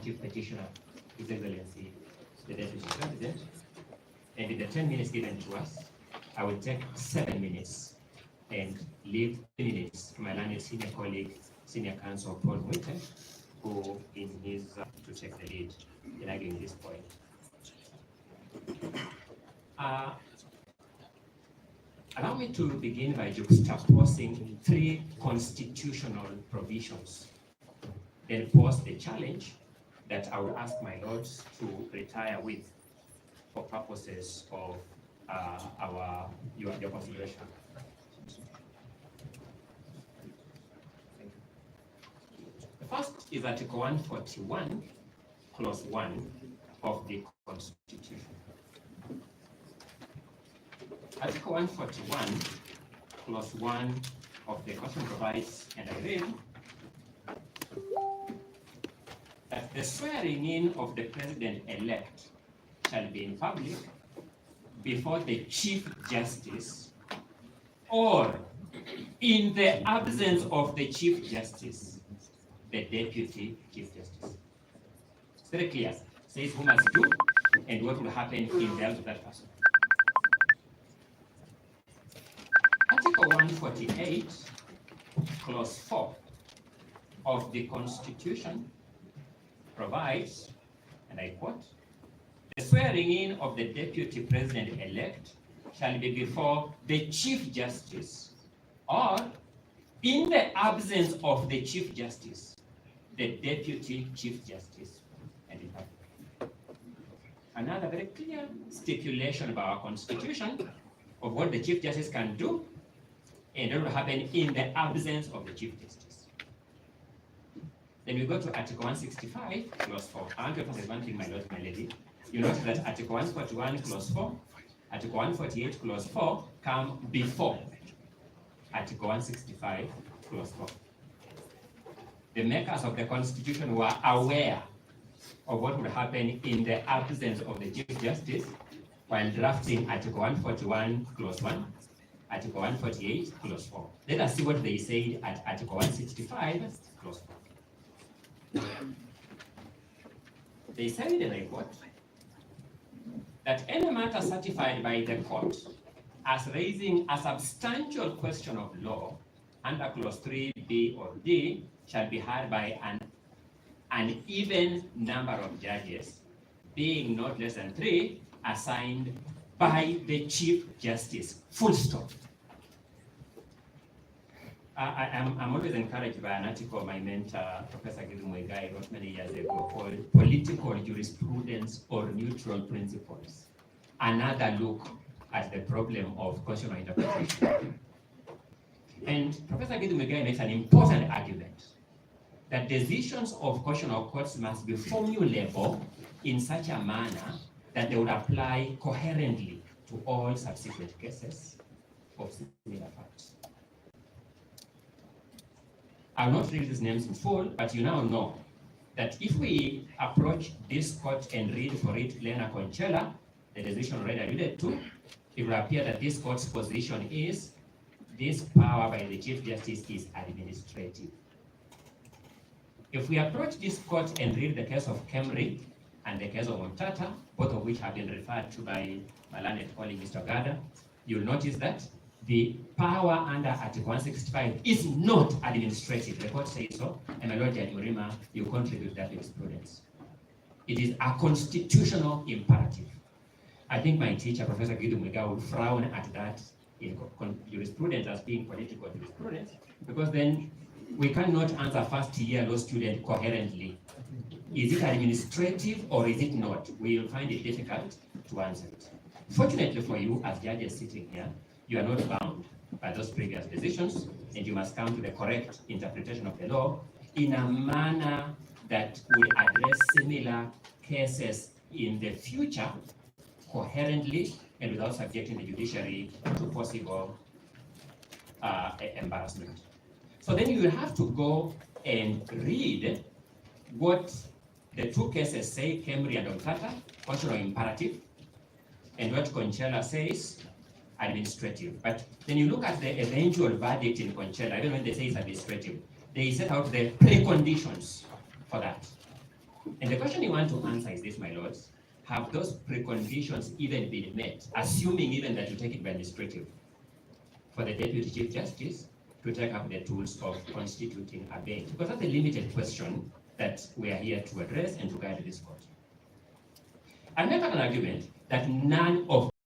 substantive petitioner, His Excellency, the Deputy President. And in the 10 minutes given to us, I will take 7 minutes and leave 3 minutes to my learned senior colleague, Senior Counsel Paul Mwite, who in his to take the lead in arguing this point. Allow me to begin by juxtaposing 3 constitutional provisions, then pose the challenge that I will ask my lords to retire with for purposes of your consideration. The first is Article 141, Clause 1 of the Constitution. Article 141, Clause 1 of the Constitution provides, and I read, that the swearing in of the President-elect shall be in public before the Chief Justice, or in the absence of the Chief Justice, the Deputy Chief Justice. It's very clear. It says who must do and what will happen in the absence of that person. Article 148, Clause 4 of the Constitution provides, and I quote, the swearing in of the Deputy President-elect shall be before the Chief Justice, or in the absence of the Chief Justice, the Deputy Chief Justice. And in fact, another very clear stipulation of our Constitution of what the Chief Justice can do and what will happen in the absence of the Chief Justice. Then we go to Article 165, Clause 4. I want to emphasize one thing, my lord, my lady. You notice that Article 141, Clause 4, Article 148, Clause 4 come before Article 165, Clause 4. The makers of the Constitution were aware of what would happen in the absence of the Chief Justice while drafting Article 141, Clause 1, Article 148, Clause 4. Let us see what they said at Article 165, Clause 4. They said, and I quote, that any matter certified by the court as raising a substantial question of law under Clause 3B or D shall be heard by an even number of judges, being not less than 3, assigned by the Chief Justice. Full stop. I'm always encouraged by an article my mentor, Professor Ongoya, wrote many years ago called Political Jurisprudence or Neutral Principles. Another look at the problem of constitutional interpretation. And Professor Ongoya makes an important argument that decisions of constitutional courts must be formulable in such a manner that they would apply coherently to all subsequent cases of similar facts. I'll not read these names in full, but you now know that if we approach this court and read for it Lena Conchella, the decision already alluded to, it will appear that this court's position is this power by the Chief Justice is administrative. If we approach this court and read the case of Kemri and the case of Montata, both of which have been referred to by my learned colleague Mr. Gada, you'll notice that the power under Article 165 is not administrative. The court says so, and my Lord Judge Murima, you contribute that jurisprudence. It is a constitutional imperative. I think my teacher, Professor Ongoya, would frown at that in jurisprudence as being political jurisprudence, because then we cannot answer first-year law student coherently. Is it administrative or is it not? We will find it difficult to answer it. Fortunately for you, as judges sitting here, you are not bound by those previous decisions, and you must come to the correct interpretation of the law in a manner that will address similar cases in the future coherently and without subjecting the judiciary to possible embarrassment. So then you will have to go and read what the two cases say, Kemri and Ontata, constitutional imperative, and what Conchella says, administrative. But then you look at the eventual verdict in Conchella, even when they say it's administrative, they set out the preconditions for that. And the question you want to answer is this, my lords. Have those preconditions even been met, assuming even that you take it by administrative, for the Deputy Chief Justice to take up the tools of constituting a bench? Because that's a limited question that we are here to address and to guide this court. I make an argument that none of